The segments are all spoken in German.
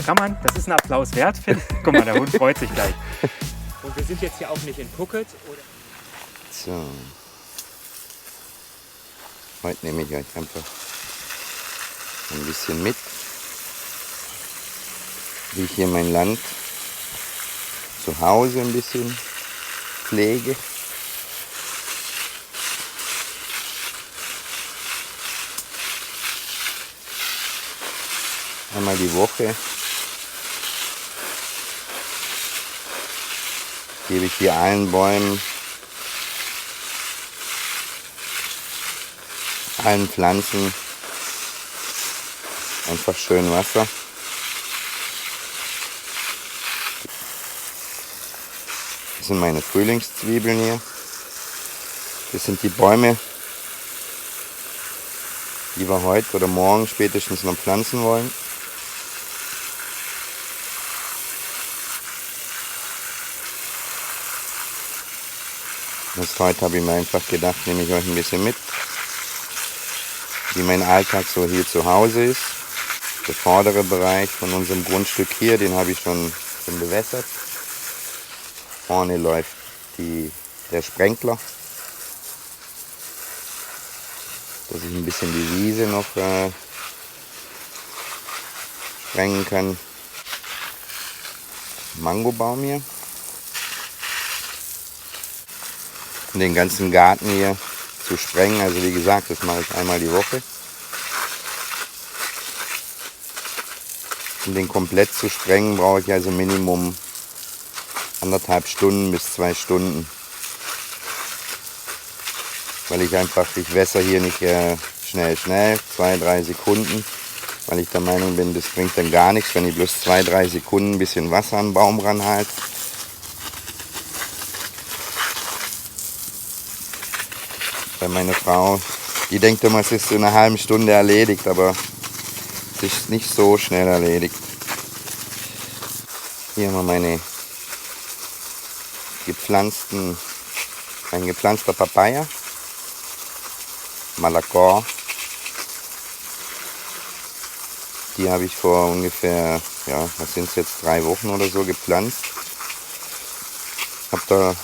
Rammern, das ist ein Applaus wert, Finn. Guck mal, der Hund freut sich gleich. Und wir sind jetzt hier auch nicht in Phuket. Oder? So. Heute nehme ich euch einfach ein bisschen mit, wie ich hier mein Land zu Hause ein bisschen pflege. Einmal die Woche gebe ich hier allen Bäumen, allen Pflanzen einfach schön Wasser. Das sind meine Frühlingszwiebeln hier. Das sind die Bäume, die wir heute oder morgen spätestens noch pflanzen wollen. Das heute habe ich mir einfach gedacht, nehme ich euch ein bisschen mit, wie mein Alltag so hier zu Hause ist. Der vordere Bereich von unserem Grundstück hier, den habe ich schon bewässert. Vorne läuft der Sprenkler, dass ich ein bisschen die Wiese noch sprengen kann. Mangobaum hier. Und den ganzen Garten hier zu sprengen, also wie gesagt, das mache ich einmal die Woche. Um den komplett zu sprengen, brauche ich also Minimum 1,5 Stunden bis 2 Stunden. Weil ich wässer hier nicht schnell, 2-3 Sekunden, weil ich der Meinung bin, das bringt dann gar nichts, wenn ich bloß 2-3 Sekunden ein bisschen Wasser an den Baum ranhalte. Bei meiner Frau, die denkt immer, es ist in einer halben Stunde erledigt, aber es ist nicht so schnell erledigt. Hier haben wir mein gepflanzter Papaya, Malacor. Die habe ich vor ungefähr, was sind es jetzt, 3 Wochen oder so gepflanzt. Habe da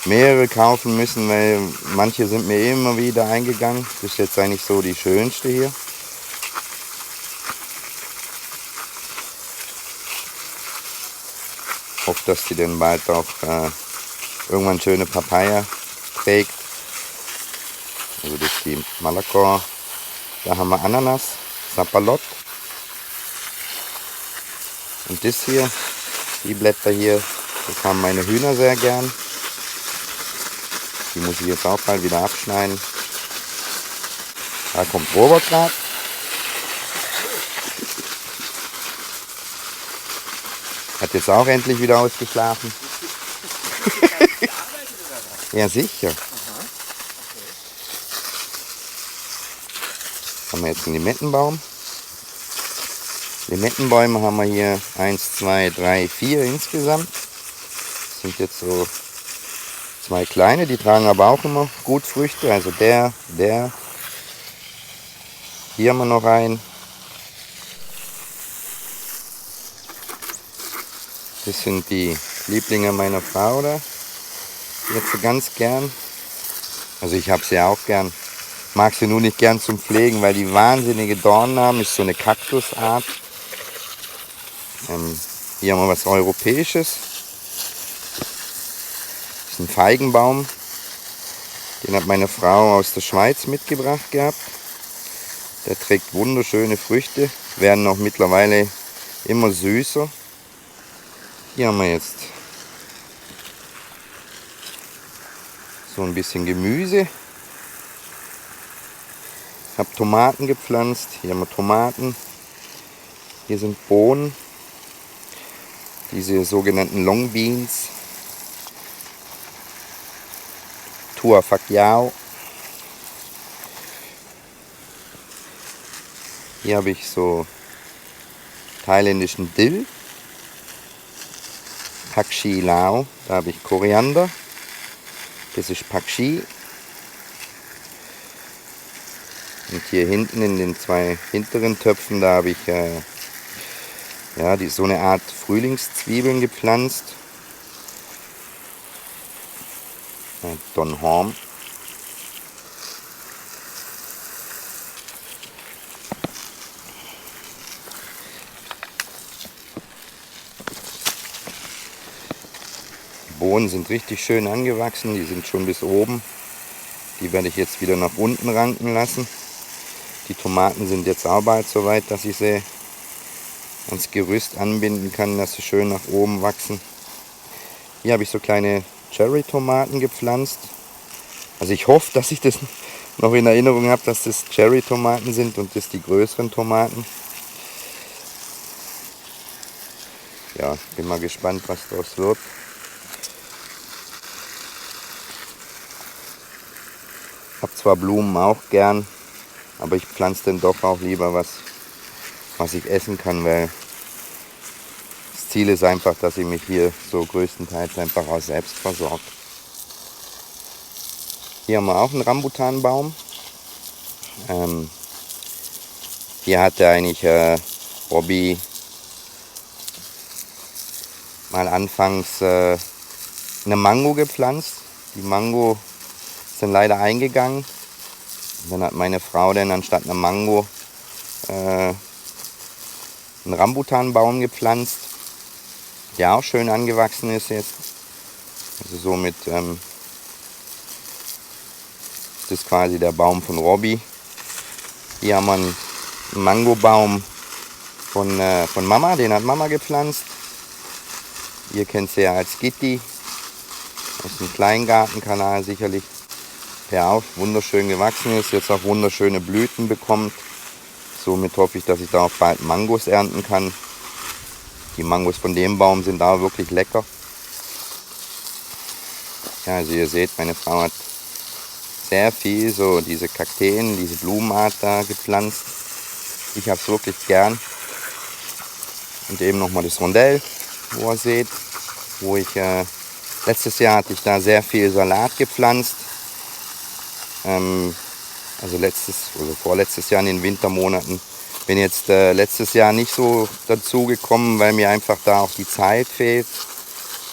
mehrere kaufen müssen, weil manche sind mir immer wieder eingegangen. Das ist jetzt eigentlich so die schönste hier. Ich hoffe, dass die dann bald auch irgendwann schöne Papaya trägt. Also das ist die Malacor. Da haben wir Ananas, Sapalot. Und das hier, die Blätter hier, das haben meine Hühner sehr gern. Die muss ich jetzt auch bald wieder abschneiden. Da kommt Robert gerade. Hat jetzt auch endlich wieder ausgeschlafen. Ja, sicher. Haben wir jetzt einen Limettenbaum. Limettenbäume haben wir hier 1, 2, 3, 4 insgesamt. Das sind jetzt so 2 kleine, die tragen aber auch immer gut Früchte. Also der. Hier haben wir noch einen. Das sind die Lieblinge meiner Frau da. Jetzt ganz gern. Also ich habe sie auch gern. Mag sie nur nicht gern zum Pflegen, weil die wahnsinnige Dornen haben. Ist so eine Kaktusart. Hier haben wir was Europäisches. Das ist ein Feigenbaum. Den hat meine Frau aus der Schweiz mitgebracht gehabt. Der trägt wunderschöne Früchte. Werden auch mittlerweile immer süßer. Hier haben wir jetzt so ein bisschen Gemüse. Ich habe Tomaten gepflanzt. Hier haben wir Tomaten. Hier sind Bohnen. Diese sogenannten Long Beans. Tua Facchiao. Hier habe ich so thailändischen Dill. Pak Chi Lao. Da habe ich Koriander. Das ist Pak Chi. Und hier hinten in den 2 hinteren Töpfen, da habe ich Ja, die ist so eine Art Frühlingszwiebeln gepflanzt. Don Horn. Die Bohnen sind richtig schön angewachsen, die sind schon bis oben. Die werde ich jetzt wieder nach unten ranken lassen. Die Tomaten sind jetzt auch bald so weit, dass ich sie ans Gerüst anbinden kann, dass sie schön nach oben wachsen. Hier habe ich so kleine Cherry-Tomaten gepflanzt. Also ich hoffe, dass ich das noch in Erinnerung habe, dass das Cherry-Tomaten sind und das die größeren Tomaten. Ja, bin mal gespannt, was daraus wird. Ich habe zwar Blumen auch gern, aber ich pflanze dann doch auch lieber was ich essen kann, weil das Ziel ist einfach, dass ich mich hier so größtenteils einfach auch selbst versorge. Hier haben wir auch einen Rambutanbaum. Hier hatte eigentlich Robby mal anfangs eine Mango gepflanzt. Die Mango ist dann leider eingegangen. Und dann hat meine Frau dann anstatt einer Mango einen Rambutanbaum gepflanzt, der auch schön angewachsen ist jetzt. Also somit das ist quasi der Baum von Robby. Hier haben wir einen Mangobaum von Mama, den hat Mama gepflanzt. Ihr kennt sie ja als Gitti, aus dem Kleingartenkanal sicherlich, der auch wunderschön gewachsen ist, jetzt auch wunderschöne Blüten bekommt. Somit hoffe ich, dass ich da auch bald Mangos ernten kann. Die Mangos von dem Baum sind da wirklich lecker. Ja, also ihr seht, meine Frau hat sehr viel so diese Kakteen, diese Blumenart da gepflanzt. Ich habe es wirklich gern. Und eben nochmal das Rondell, wo ihr seht, wo ich letztes Jahr hatte ich da sehr viel Salat gepflanzt. Also vorletztes Jahr in den Wintermonaten. Bin jetzt letztes Jahr nicht so dazu gekommen, weil mir einfach da auch die Zeit fehlt,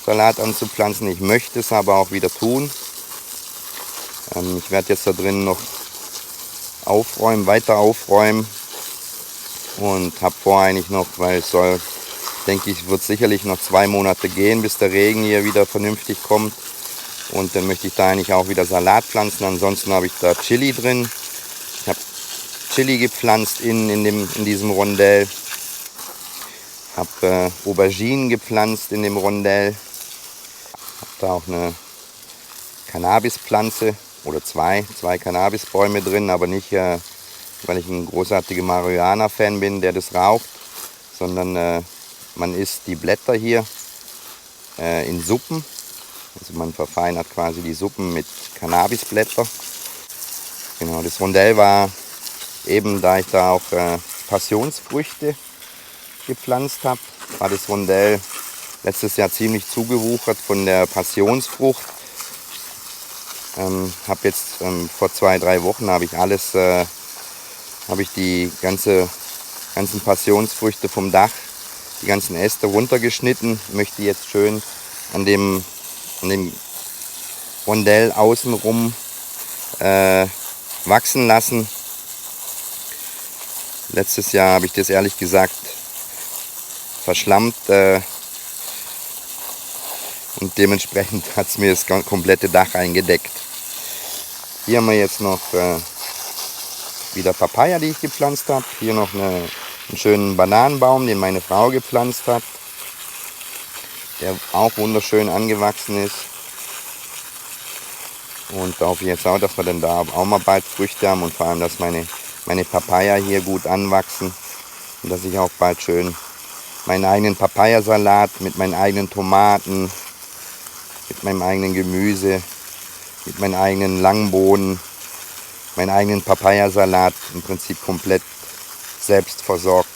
Salat anzupflanzen. Ich möchte es aber auch wieder tun. Ich werde jetzt da drin noch weiter aufräumen und habe vor eigentlich noch, weil es soll, denke ich, wird sicherlich noch 2 Monate gehen, bis der Regen hier wieder vernünftig kommt. Und dann möchte ich da eigentlich auch wieder Salat pflanzen. Ansonsten habe ich da Chili drin. Ich habe Chili gepflanzt in diesem Rondell. Habe Auberginen gepflanzt in dem Rondell. Habe da auch eine Cannabispflanze oder zwei Cannabisbäume drin, aber nicht, weil ich ein großartiger Marihuana-Fan bin, der das raucht, sondern man isst die Blätter hier in Suppen. Also man verfeinert quasi die Suppen mit Cannabisblätter. Genau, das Rondell war eben, da ich da auch Passionsfrüchte gepflanzt habe, war das Rondell letztes Jahr ziemlich zugewuchert von der Passionsfrucht. Habe jetzt vor 2-3 Wochen habe ich die ganzen Passionsfrüchte vom Dach, die ganzen Äste runtergeschnitten. Möchte jetzt schön an dem Rondell außenrum wachsen lassen. Letztes Jahr habe ich das ehrlich gesagt verschlammt und dementsprechend hat es mir das komplette Dach eingedeckt. Hier haben wir jetzt noch wieder Papaya, die ich gepflanzt habe. Hier noch einen schönen Bananenbaum, den meine Frau gepflanzt hat, der auch wunderschön angewachsen ist. Und da hoffe ich jetzt auch, dass wir dann da auch mal bald Früchte haben und vor allem, dass meine Papaya hier gut anwachsen und dass ich auch bald schön meinen eigenen Papayasalat mit meinen eigenen Tomaten, mit meinem eigenen Gemüse, mit meinen eigenen Langbohnen, meinen eigenen Papayasalat im Prinzip komplett selbst versorgt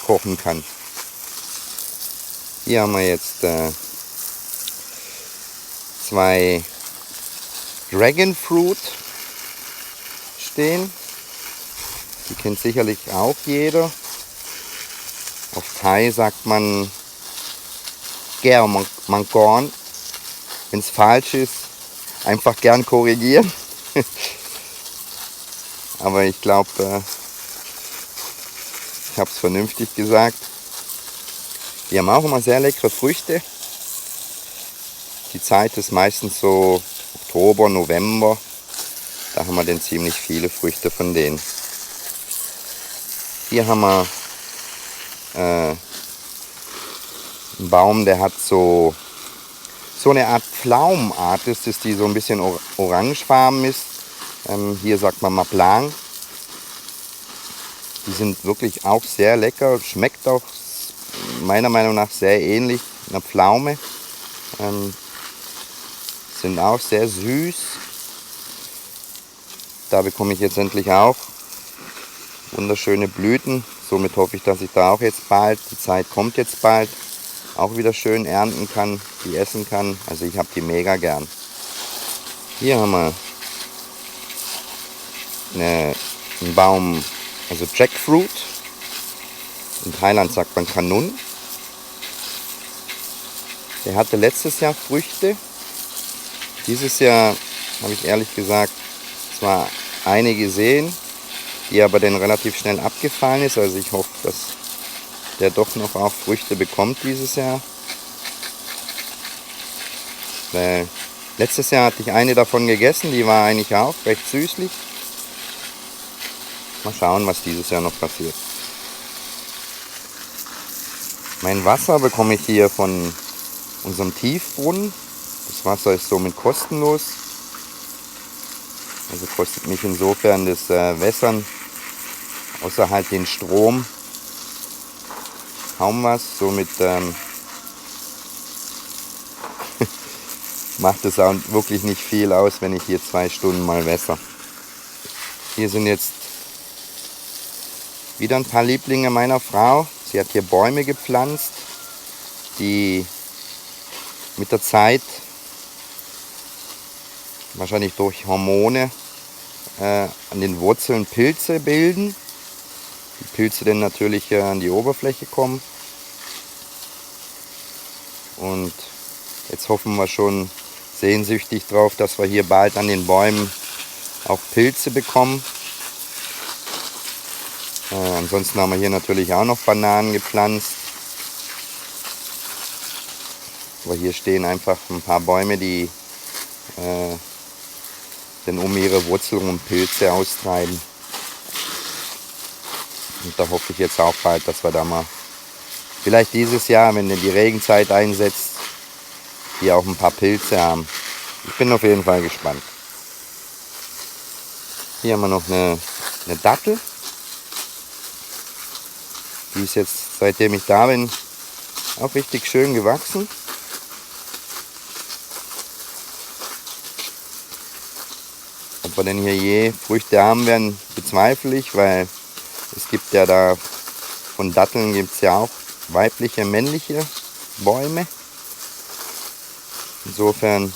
kochen kann. Hier haben wir jetzt 2 Dragon Fruit stehen. Die kennt sicherlich auch jeder. Auf Thai sagt man Gär Mangkorn. Wenn es falsch ist, einfach gern korrigieren. Aber ich glaube, ich habe es vernünftig gesagt. Die haben auch immer sehr leckere Früchte. Die Zeit ist meistens so Oktober, November. Da haben wir dann ziemlich viele Früchte von denen. Hier haben wir einen Baum, der hat so eine Art Pflaumenart, das ist, die so ein bisschen orangefarben ist. Hier sagt man Maplang. Die sind wirklich auch sehr lecker, schmeckt auch meiner Meinung nach sehr ähnlich einer Pflaume. Sind auch sehr süß. Da bekomme ich jetzt endlich auch wunderschöne Blüten. Somit hoffe ich, dass ich da auch jetzt bald, die Zeit kommt jetzt bald, auch wieder schön ernten kann, die essen kann. Also ich habe die mega gern. Hier haben wir einen Baum, also Jackfruit. In Thailand sagt man Kanun. Der hatte letztes Jahr Früchte. Dieses Jahr habe ich ehrlich gesagt zwar eine gesehen, die aber dann relativ schnell abgefallen ist. Also ich hoffe, dass der doch noch auch Früchte bekommt dieses Jahr. Weil letztes Jahr hatte ich eine davon gegessen, die war eigentlich auch recht süßlich. Mal schauen, was dieses Jahr noch passiert. Mein Wasser bekomme ich hier von unserem Tiefbrunnen. Das Wasser ist somit kostenlos. Also kostet mich insofern das Wässern außer halt den Strom kaum was. Somit macht es auch wirklich nicht viel aus, wenn ich hier 2 Stunden mal wässer. Hier sind jetzt wieder ein paar Lieblinge meiner Frau. Sie hat hier Bäume gepflanzt, die mit der Zeit, wahrscheinlich durch Hormone, an den Wurzeln Pilze bilden. Die Pilze dann natürlich an die Oberfläche kommen. Und jetzt hoffen wir schon sehnsüchtig drauf, dass wir hier bald an den Bäumen auch Pilze bekommen. Ansonsten haben wir hier natürlich auch noch Bananen gepflanzt. Aber hier stehen einfach ein paar Bäume, die dann um ihre Wurzeln und Pilze austreiben. Und da hoffe ich jetzt auch bald, dass wir da mal vielleicht dieses Jahr, wenn die Regenzeit einsetzt, hier auch ein paar Pilze haben. Ich bin auf jeden Fall gespannt. Hier haben wir noch eine Dattel. Die ist jetzt, seitdem ich da bin, auch richtig schön gewachsen. Ob wir denn hier je Früchte haben werden, bezweifle ich, weil es gibt ja da, von Datteln gibt es ja auch weibliche, männliche Bäume. Insofern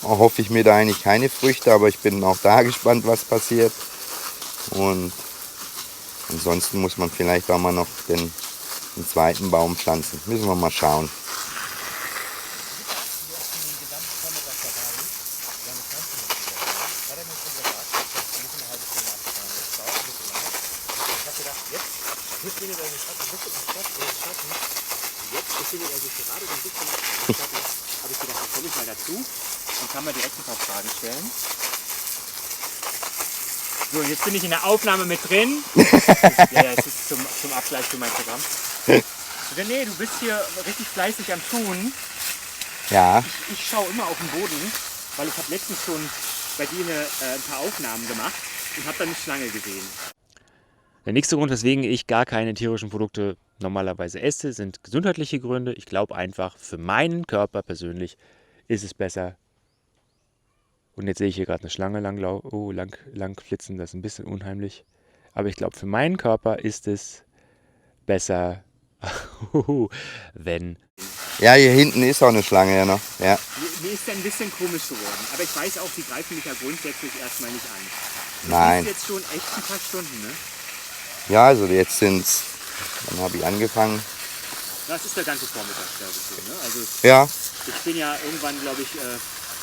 hoffe ich mir da eigentlich keine Früchte, aber ich bin auch da gespannt, was passiert. Und ansonsten muss man vielleicht auch mal noch den zweiten Baum pflanzen. Müssen wir mal schauen. Habe ich gedacht, da komme ich mal dazu und kann mal direkt ein paar Fragen stellen. So, jetzt bin ich in der Aufnahme mit drin. Ja, es ist zum Abgleich für mein Programm. René, du bist hier richtig fleißig am Tun. Ja. Ich schaue immer auf den Boden, weil ich habe letztens schon bei dir ein paar Aufnahmen gemacht und habe da eine Schlange gesehen. Der nächste Grund, weswegen ich gar keine tierischen Produkte normalerweise esse, sind gesundheitliche Gründe. Ich glaube einfach, für meinen Körper persönlich ist es besser. Und jetzt sehe ich hier gerade eine Schlange lang flitzen, das ist ein bisschen unheimlich. Aber ich glaube, für meinen Körper ist es besser, wenn... Ja, hier hinten ist auch eine Schlange ja noch. Ja. Mir ist der ein bisschen komisch geworden, aber ich weiß auch, die greifen mich ja grundsätzlich erstmal nicht an. Nein. Das ist jetzt schon echt ein paar Stunden, ne? Ja, also jetzt sind es, wann habe ich angefangen? Das ist der ganze Vormittag, glaube ich, so, ne? Also Ja, ich bin ja irgendwann, glaube ich,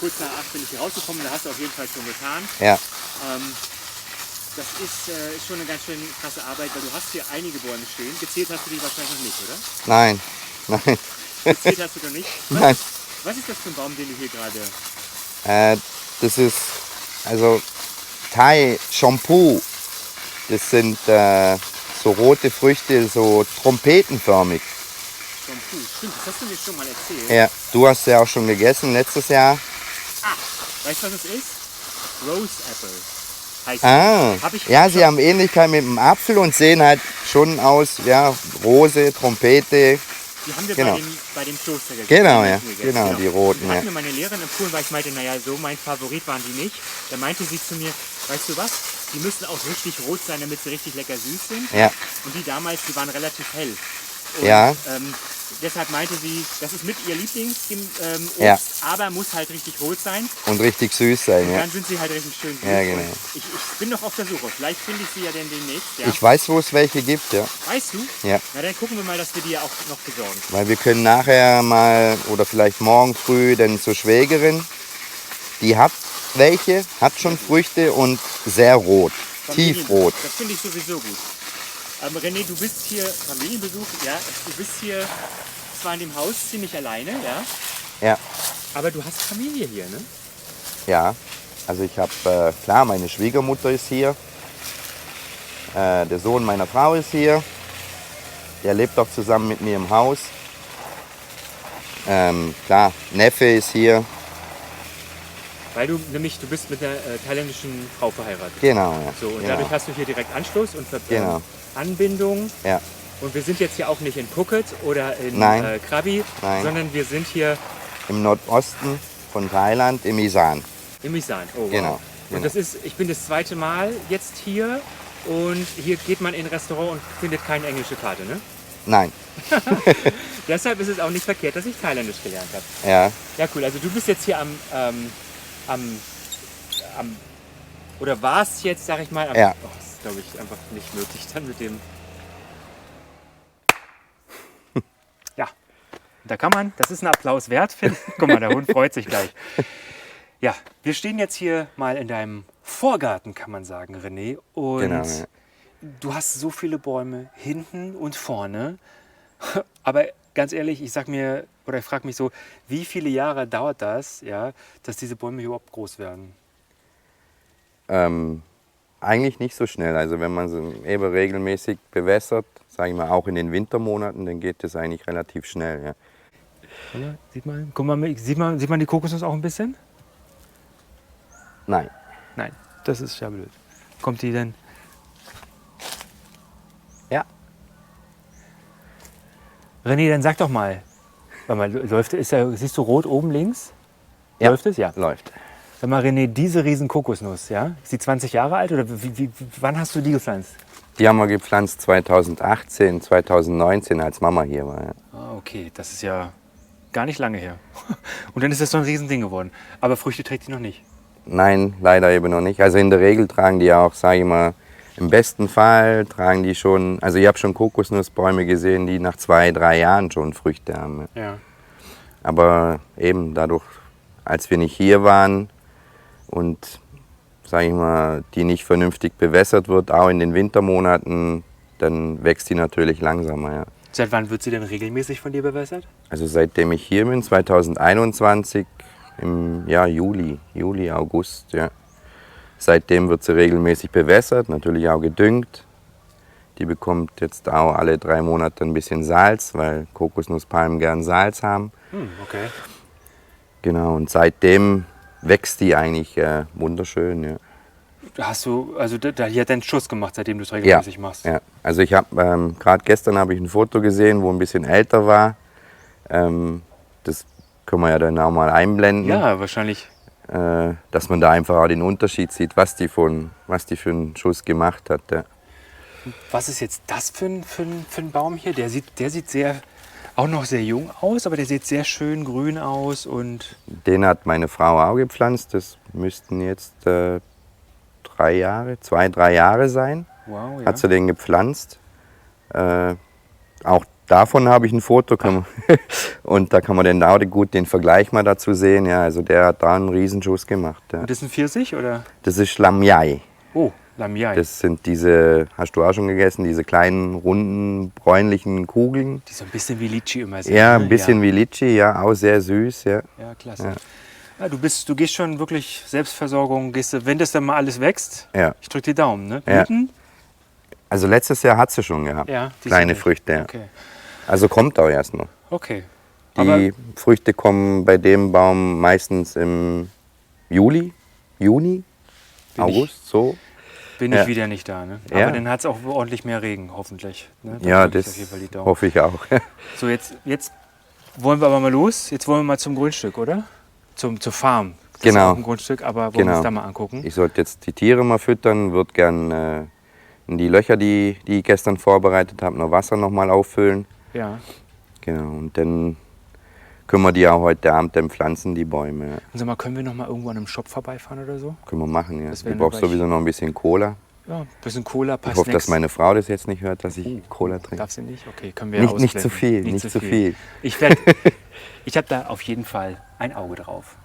kurz nach 8 bin ich hier rausgekommen, da hast du auf jeden Fall schon getan. ja. Das ist schon eine ganz schön krasse Arbeit, weil du hast hier einige Bäume stehen. Gezählt hast du die wahrscheinlich noch nicht, oder? Nein, nein, Gezählt hast du noch nicht. nein. Was ist das für ein Baum, den du hier gerade... Das ist also Thai Shampoo. Das sind so rote Früchte, so trompetenförmig. Shampoo. Stimmt, das hast du mir schon mal erzählt. Ja, du hast ja auch schon gegessen letztes Jahr. Weißt du, was es ist? Rose Apple heißt Ah, Hab ich ja, schon- sie haben Ähnlichkeit mit dem Apfel und sehen halt schon aus, ja, Rose, Trompete. Die haben wir Genau. bei dem Kloster gegessen. Genau, Die ja, hatten wir genau, gegessen, die roten, Die hat ja. mir meine Lehrerin empfohlen, weil ich meinte, naja, so mein Favorit waren die nicht. Da meinte sie zu mir, weißt du was, die müssen auch richtig rot sein, damit sie richtig lecker süß sind. Ja, Und die damals, die waren relativ hell. Und, Ja. Deshalb meinte sie, das ist mit ihr Lieblingsobst, Ja. aber muss halt richtig rot sein. und richtig süß sein, Und ja. dann sind sie halt richtig schön süß. Ja, genau. Und ich bin noch auf der Suche. Vielleicht finde ich sie ja denn demnächst. Ja. Ich weiß, wo es welche gibt, ja. Weißt du? Ja. Na, dann gucken wir mal, dass wir die ja auch noch besorgen. Weil wir können nachher mal oder vielleicht morgen früh dann zur Schwägerin. Die hat welche, hat schon Früchte und sehr rot, tiefrot. Das finde ich sowieso gut. René, du bist hier, Familienbesuch, ja, du bist hier zwar in dem Haus ziemlich alleine, ja, Ja, aber du hast Familie hier, ne? ja. Also ich habe, klar, meine Schwiegermutter ist hier. Der Sohn meiner Frau ist hier. Der lebt auch zusammen mit mir im Haus. Klar, Neffe ist hier. Weil du bist mit einer thailändischen Frau verheiratet. Genau, ja. So, und genau. dadurch hast du hier direkt Anschluss und Genau. Anbindung. Ja, Und wir sind jetzt hier auch nicht in Phuket oder in Nein. Krabi, Nein. sondern wir sind hier im Nordosten von Thailand, im Isan. im Isan. Oh, wow. Genau, Und genau. das ist, ich bin das zweite Mal jetzt hier und hier geht man in ein Restaurant und findet keine englische Karte, ne? Nein, Deshalb ist es auch nicht verkehrt, dass ich Thailändisch gelernt habe. ja, Ja, cool. Also du bist jetzt hier oder warst jetzt, sag ich mal, Ja. oh, das ist, glaube ich, einfach nicht möglich dann mit dem. Ja, da kann man, das ist ein Applaus wert, Finn. Guck mal, der Hund freut sich gleich. Ja, wir stehen jetzt hier mal in deinem Vorgarten, kann man sagen, René. Und genau. Ja. du hast so viele Bäume hinten und vorne. Aber ganz ehrlich, ich frage mich so, wie viele Jahre dauert das, ja, dass diese Bäume überhaupt groß werden? Eigentlich nicht so schnell. Also wenn man sie eben regelmäßig bewässert, sage ich mal auch in den Wintermonaten, dann geht das eigentlich relativ schnell. Ja. Oder? Sieht man die Kokosnuss auch ein bisschen? Nein, Nein, das ist ja blöd. Kommt die denn? ja, René, dann sag doch mal. Warte mal, läuft, siehst du rot oben links? Ja. Läuft es? Ja. läuft. Sag mal, René, diese riesen Kokosnuss, ja? Ist die 20 Jahre alt oder wann hast du die gepflanzt? Die haben wir gepflanzt 2018, 2019, als Mama hier war. Ja. Ah, okay, das ist ja gar nicht lange her. Und dann ist das so ein Riesending geworden. Aber Früchte trägt die noch nicht. Nein, leider eben noch nicht. Also in der Regel tragen die auch, sage ich mal, im besten Fall tragen die schon, also ich habe schon Kokosnussbäume gesehen, die nach 2, 3 Jahren schon Früchte haben. Ja. Aber eben dadurch, als wir nicht hier waren und, sage ich mal, die nicht vernünftig bewässert wird, auch in den Wintermonaten, dann wächst die natürlich langsamer. Ja. Seit wann wird sie denn regelmäßig von dir bewässert? Also seitdem ich hier bin, 2021, im Juli, August, ja. Seitdem wird sie regelmäßig bewässert, natürlich auch gedüngt. Die bekommt jetzt auch alle 3 Monate ein bisschen Salz, weil Kokosnusspalmen gern Salz haben. Okay. Genau, und seitdem wächst die eigentlich wunderschön. Ja. Hast du, also die hat einen Schuss gemacht, seitdem du es regelmäßig machst. Ja. Also ich habe, gerade gestern habe ich ein Foto gesehen, wo ein bisschen älter war. Das können wir ja dann auch mal einblenden. Ja, wahrscheinlich. Dass man da einfach auch den Unterschied sieht, was die für einen Schuss gemacht hat. Ja. Was ist jetzt das für ein Baum hier? Der sieht auch noch sehr jung aus, aber der sieht sehr schön grün aus und Den hat meine Frau auch gepflanzt. Das müssten jetzt 2, 3 Jahre sein. wow, ja. Hat sie den gepflanzt. Auch Davon habe ich ein Foto. Und da kann man dann auch gut den Vergleich mal dazu sehen. Ja, also der hat da einen Riesenschuss gemacht. Ja. Und das ist ein Pfirsich, oder? Das ist Lamjai. Oh, Lamjai. Das sind diese, hast du auch schon gegessen, diese kleinen, runden, bräunlichen Kugeln. Die so ein bisschen wie Litchi immer sind. Ja, ne? ein bisschen wie Litschi, ja, auch sehr süß. Ja. Ja, klasse. Ja, du gehst schon wirklich Selbstversorgung, wenn das dann mal alles wächst, Ja. ich drücke die Daumen, ne? Ja. Blüten? Also letztes Jahr hat sie schon gehabt, Ja, die kleine sind nicht. Früchte. Ja. Okay. Also kommt auch erst noch. Okay. Die Früchte kommen bei dem Baum meistens im Juni, August, so. Bin Ja. ich wieder nicht da, ne? Ja. Aber dann hat es auch ordentlich mehr Regen, hoffentlich. Ne? Da Ja, drücke ich das auf jeden Fall die Daumen. hoffe ich auch. So, jetzt wollen wir aber mal los. Jetzt wollen wir mal zum Grundstück, oder? Zur Farm. Das Genau. ist auch ein Grundstück, aber wollen wir uns da mal angucken. Ich sollte jetzt die Tiere mal füttern, würde gern in die Löcher, die ich gestern vorbereitet habe, noch Wasser noch mal auffüllen. Ja. Genau, und dann können wir die auch heute Abend dann pflanzen, die Bäume. Ja. Und sag mal, können wir noch mal irgendwo an einem Shop vorbeifahren oder so? Können wir machen, ja. Das Ich wäre brauche gleich- sowieso noch ein bisschen Cola. Ja, ein bisschen Cola, Ich passt hoffe, dass nix. meine Frau das jetzt nicht hört, dass ich Cola trinke. Darf sie nicht? Okay, können wir Nicht ausblenden. zu viel, nicht zu viel. Ich habe da auf jeden Fall ein Auge drauf.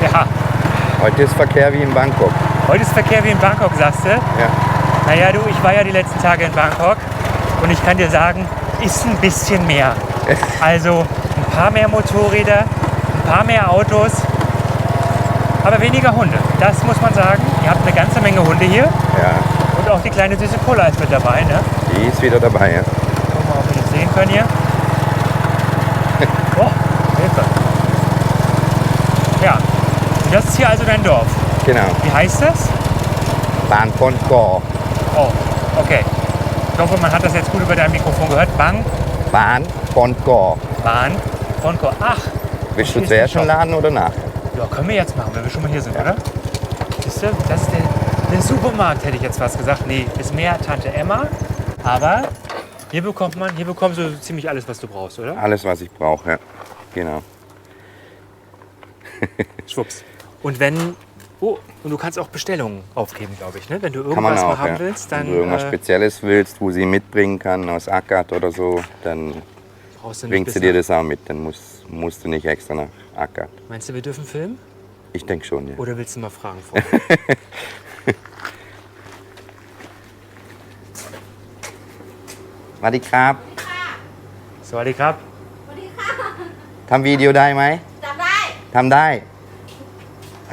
Ja, Heute ist Verkehr wie in Bangkok. heute ist Verkehr wie in Bangkok, sagst du? Ja. Naja, du, ich war ja die letzten Tage in Bangkok und ich kann dir sagen, ist ein bisschen mehr. Also ein paar mehr Motorräder, ein paar mehr Autos, aber weniger Hunde. Das muss man sagen. Ihr habt eine ganze Menge Hunde hier Ja, und auch die kleine süße Cola ist mit dabei. Ne? die ist wieder dabei. Ja. Gucken wir mal, ob wir das sehen können hier. Oh, Hilfe. Ja, und das ist hier also dein Dorf. Genau. Wie heißt das? Ban Pon Ko. Oh, okay. Ich hoffe, man hat das jetzt gut über dein Mikrofon gehört. Ban, Pon Ko. Bahn, Bonko. Ach, Willst du Hier ist zuerst ein schon Shop. laden oder nach? ja, können wir jetzt machen, wenn wir schon mal hier sind, oder? Siehst du, das ist der Supermarkt, hätte ich jetzt fast gesagt. Nee, ist mehr Tante Emma. Aber hier bekommst du ziemlich alles, was du brauchst, oder? Alles, was ich brauche, ja. Genau. Schwupps. Und und du kannst auch Bestellungen aufgeben, glaube ich, ne? Wenn du Kann man irgendwas auch, mal haben ja. willst, Wenn dann du irgendwas Spezielles willst, wo sie mitbringen kann aus Ackert oder so, dann brauchst du nicht bringt bis sie dir nach- das auch mit. Dann musst du nicht extra nach Ackert. Meinst du, wir dürfen filmen? Ich denke schon, ja. Oder willst du mal fragen vorher? Sวัสดีครับ สวัสดีครับ ทำวิดีโอได้ไหม จำได้ ทำได้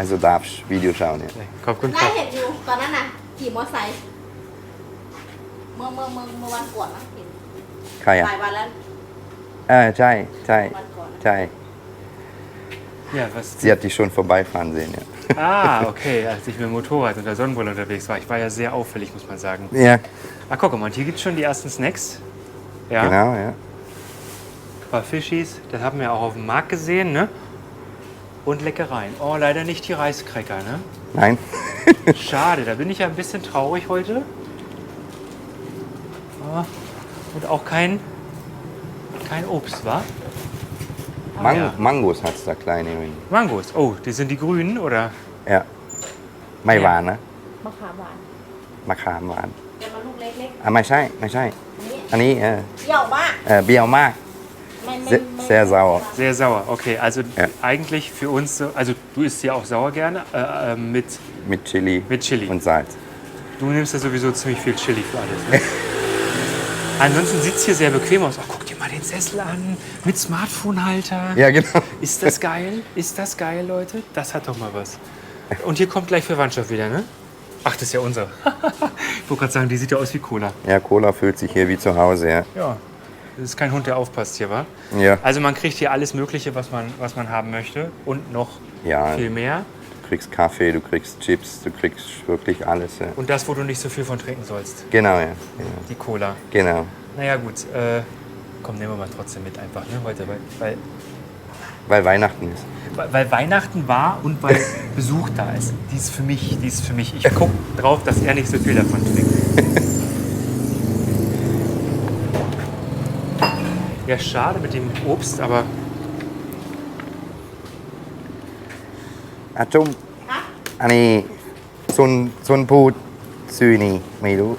Also darfst Video schauen, ja. ขอบคุณค ได้ รับ เห็นอยู่ตอนนั้นน่ะขี่มอเตอร์ไซค์เมื่อวันก่อนนะเห็น ใครอ่ะ หลายวันแล้ว ใช่ใช่ วันก่อนนะ ใช่ Ja, was? Sie hat dich schon vorbeifahren sehen, ja. Ah, okay, als ich mit dem Motorrad und der Sonnenbrille unterwegs war. Ich war ja sehr auffällig, muss man sagen. Ja, Ah, guck mal, und hier gibt es schon die ersten Snacks. Ja, genau, ja. ein paar Fischis, das haben wir auch auf dem Markt gesehen, ne? Und Leckereien. Oh, leider nicht die Reiskräcker, ne? Nein? Schade, da bin ich ja ein bisschen traurig heute. Ah, und auch kein Obst, wa? Ah, ja. Mangos hat es da kleine. Mangos. Oh, die sind die grünen, oder? Ja. ไม่หวานนะ มะขามหวาน มะขามหวาน แต่มันลูกเล็ก อ่ะไม่ใช่ไม่ใช่ ๆ อันนี้ เปรี้ยวมาก เปรี้ยวมาก Sehr sauer. Sehr sauer, okay. Also Ja. eigentlich für uns, also du isst ja auch sauer gerne mit mit Chili Chili. und Salz. Du nimmst ja sowieso ziemlich viel Chili für alles. Ne? Ansonsten sieht es hier sehr bequem aus. Oh, guck dir mal den Sessel an mit Smartphone-Halter. Ja, genau. Ist das geil? Ist das geil, Leute? Das hat doch mal was. Und hier kommt gleich Verwandtschaft wieder, ne? Ach, das ist ja unser. Ich wollte gerade sagen, die sieht ja aus wie Cola. Ja, Cola fühlt sich hier wie zu Hause, ja. Ja. Das ist kein Hund, der aufpasst hier, wa? Ja, Also man kriegt hier alles Mögliche, was man haben möchte. Und noch ja. viel mehr. Du kriegst Kaffee, du kriegst Chips, du kriegst wirklich alles, ja. Und das, wo du nicht so viel von trinken sollst. Genau, ja. Genau. Die Cola. Genau. Naja gut, komm, nehmen wir mal trotzdem mit einfach, ne, heute, weil Weil Weihnachten ist. Weil Weihnachten war und weil Besuch da ist. Die ist für mich, die ist für mich. Ich gucke drauf, dass er nicht so viel davon trinkt. Ja, schade mit dem Obst, aber อาจุ้มอันนี้ซุนพูดซื่อนี่ไม่รู้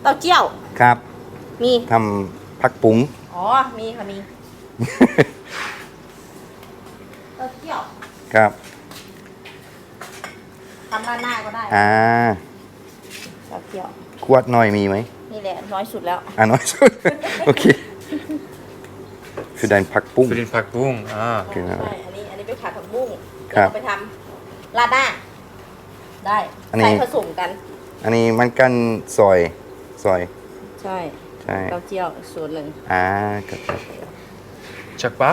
เต้าเจี้ยว ครับ มี ทำผักปุ้ง อ๋อ มีค่ะ มีเต้าเจี้ยว ครับ ทำราดหน้าก็ได้ อ่า เต้าเจี้ยว ขวดหน่อยมีไหม นี่แหละน้อยสุดแล้ว อ่าน้อยสุด โอเคคือได้ผักปุ้ง für den Packbuch. Ah. genau. ใช่ อันนี้ไปผัดผักบุ้ง ครั แล้ว บ ก็ไปทำราดหน้า ได้ อันนี้ ใส่ผสมกัน อันนี้มันกันซอย ใช่ ใช่ เต้าเจี้ยวอีกส่วนหนึ่ง อ่าครับ Chakba?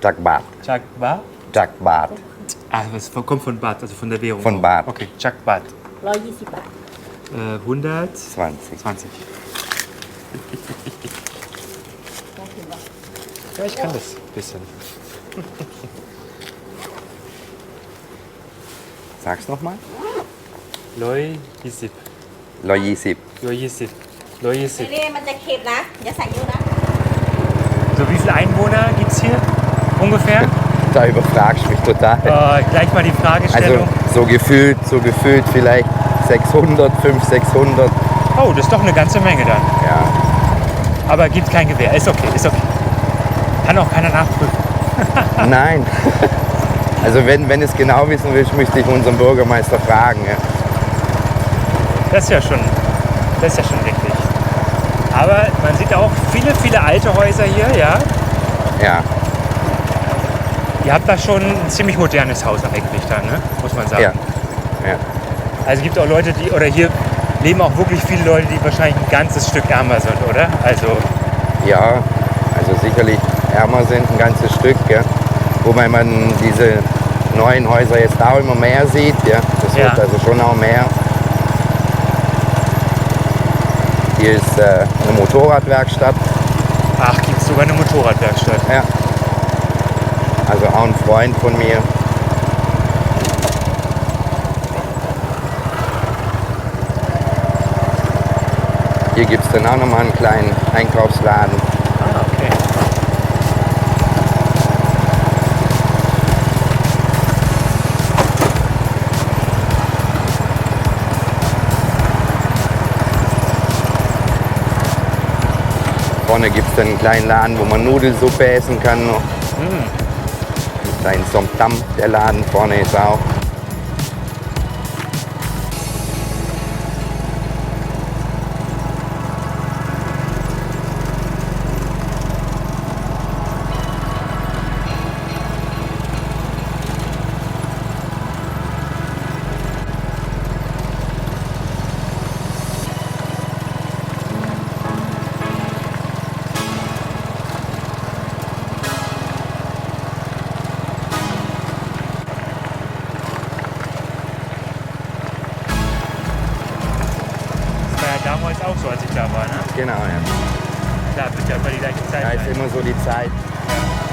จักบาท Chakba? จักบาท Ah, das kommt von Baht, also von der Währung. Von Baht. Okay, Chakbat. 120 บาท 120. 20 น่ากินปะ Ja, ich kann das ein bisschen. Sag's nochmal. Loi Yisip. 120 Loi Yisip. Loi นี่ Yisip. มันจะเค็มนะ อย่าใส่เยอะนะ So, wie viele Einwohner gibt es hier? Ungefähr? Da überfragst du mich total. Gleich mal die Also Fragestellung. so gefühlt vielleicht 600, 500, 600. Oh, das ist doch eine ganze Menge dann. Ja. Aber gibt kein Gewehr. Ist okay, ist okay. Kann auch keiner nachprüfen. Nein. Also wenn es genau wissen willst, müsste ich unseren Bürgermeister fragen. Ja. Das ist ja schon richtig. Aber man sieht auch viele alte Häuser hier, ja. Ja. Ihr habt da schon ein ziemlich modernes Haus eigentlich da, ne? Muss man sagen. Ja. Ja. Also es gibt auch Leute, oder hier leben auch wirklich viele Leute, die wahrscheinlich ein ganzes Stück ärmer sind, oder? Also, Ja, also sicherlich ärmer sind ein ganzes Stück, ja. Wobei man diese neuen Häuser jetzt auch immer mehr sieht, ja. Das Ja. wird also schon auch mehr. Hier ist eine Motorradwerkstatt, ach, gibt es sogar eine Motorradwerkstatt. ja. Also auch ein Freund von mir. Hier gibt es dann auch nochmal einen kleinen Einkaufsladen. Ah, okay. Vorne gibt es dann einen kleinen Laden, wo man Nudelsuppe essen kann noch. Einen kleinen Somtam, der Laden vorne ist auch. Das war ja damals auch so, als ich da war, ne? Genau, ja. Da wird ja immer die gleiche Zeit Da ist sein. immer so die Zeit. Ja.